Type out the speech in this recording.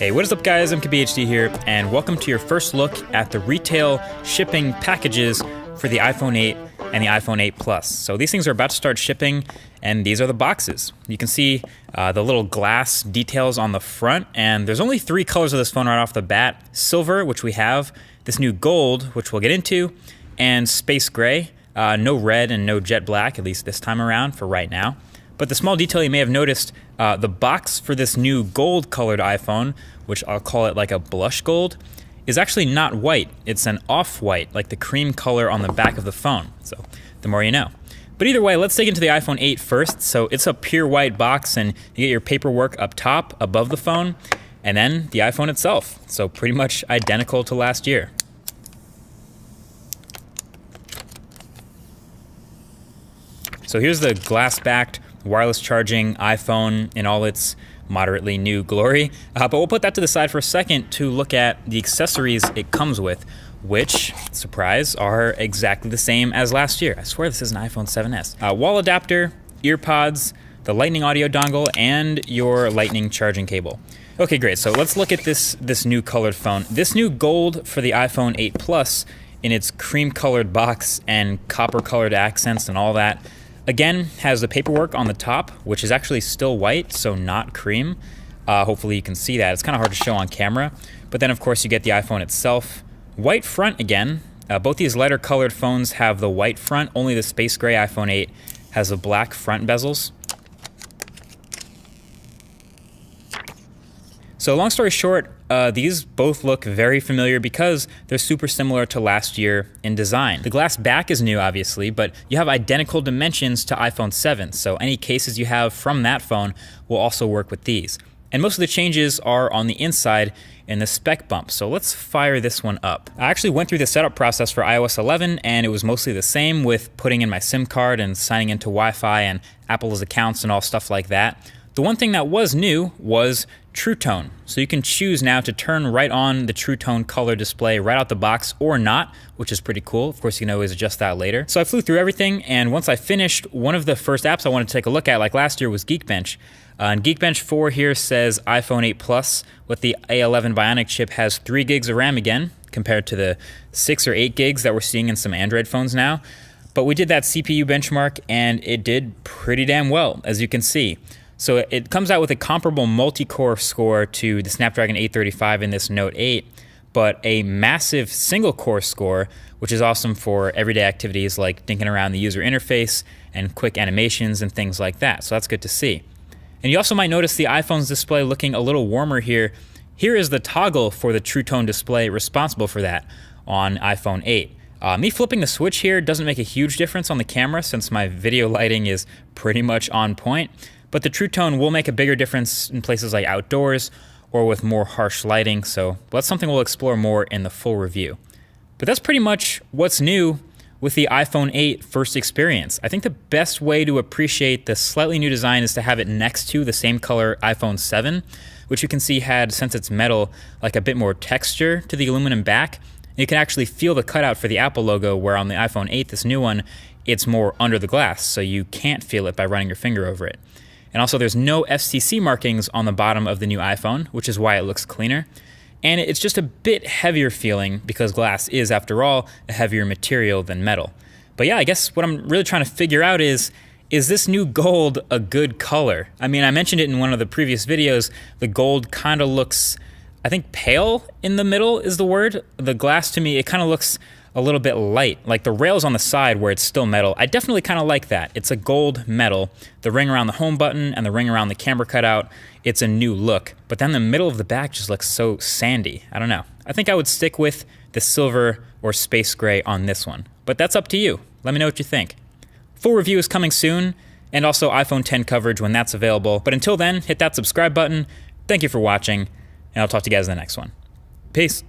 Hey, what is up guys, MKBHD here, and welcome to your first look at the retail shipping packages for the iPhone 8 and the iPhone 8 Plus. So these things are about to start shipping, and these are the boxes. You can see the little glass details on the front, and there's only 3 colors of this phone right off the bat. Silver, which we have, this new gold, which we'll get into, and space gray. No red and no jet black, at least this time around for right now. But the small detail you may have noticed, the box for this new gold colored iPhone, which I'll call it like a blush gold, is actually not white. It's an off-white, like the cream color on the back of the phone. So the more you know. But either way, let's dig into the iPhone 8 first. So it's a pure white box, and you get your paperwork up top above the phone, and then the iPhone itself. So pretty much identical to last year. So here's the glass-backed wireless charging iPhone in all its moderately new glory. But we'll put that to the side for a second to look at the accessories it comes with, which, surprise, are exactly the same as last year. I swear this is an iPhone 7S. Wall adapter, ear pods, the Lightning audio dongle, and your Lightning charging cable. Okay, great. So let's look at this new colored phone. This new gold for the iPhone 8 Plus in its cream-colored box and copper-colored accents and all that, again, has the paperwork on the top, which is actually still white, so not cream. Hopefully you can see that. It's kind of hard to show on camera. But then, of course, you get the iPhone itself. White front again. Both these lighter colored phones have the white front. Only the space gray iPhone 8 has the black front bezels. So long story short, these both look very familiar because they're super similar to last year in design. The glass back is new, obviously, but you have identical dimensions to iPhone 7, so any cases you have from that phone will also work with these. And most of the changes are on the inside in the spec bump, so let's fire this one up. I actually went through the setup process for iOS 11, and it was mostly the same with putting in my SIM card and signing into Wi-Fi and Apple's accounts and all stuff like that. The one thing that was new was True Tone. So you can choose now to turn right on the True Tone color display right out the box or not, which is pretty cool. Of course, you can always adjust that later. So I flew through everything, and once I finished, one of the first apps I wanted to take a look at, like last year, was Geekbench. And Geekbench 4 here says iPhone 8 Plus with the A11 Bionic chip has 3 gigs of RAM again, compared to the 6 or 8 gigs that we're seeing in some Android phones now. But we did that CPU benchmark, and it did pretty damn well, as you can see. So it comes out with a comparable multi-core score to the Snapdragon 835 in this Note 8, but a massive single-core score, which is awesome for everyday activities like dinking around the user interface and quick animations and things like that. So that's good to see. And you also might notice the iPhone's display looking a little warmer here. Here is the toggle for the True Tone display responsible for that on iPhone 8. Me flipping the switch here doesn't make a huge difference on the camera since my video lighting is pretty much on point. But the True Tone will make a bigger difference in places like outdoors or with more harsh lighting, so that's something we'll explore more in the full review. But that's pretty much what's new with the iPhone 8 first experience. I think the best way to appreciate the slightly new design is to have it next to the same color iPhone 7, which you can see had, since it's metal, like a bit more texture to the aluminum back. And you can actually feel the cutout for the Apple logo, where on the iPhone 8, this new one, it's more under the glass, so you can't feel it by running your finger over it. And also there's no FCC markings on the bottom of the new iPhone, which is why it looks cleaner. And it's just a bit heavier feeling because glass is, after all, a heavier material than metal. But yeah, I guess what I'm really trying to figure out is this new gold a good color? I mean, I mentioned it in one of the previous videos. The gold kind of looks, I think pale in the middle is the word. The glass, to me, it kind of looks a little bit light, like the rails on the side where it's still metal. I definitely kind of like that. It's a gold metal. The ring around the home button and the ring around the camera cutout, it's a new look. But then the middle of the back just looks so sandy. I don't know. I think I would stick with the silver or space gray on this one. But that's up to you. Let me know what you think. Full review is coming soon, and also iPhone 10 coverage when that's available. But until then, hit that subscribe button. Thank you for watching, and I'll talk to you guys in the next one. Peace.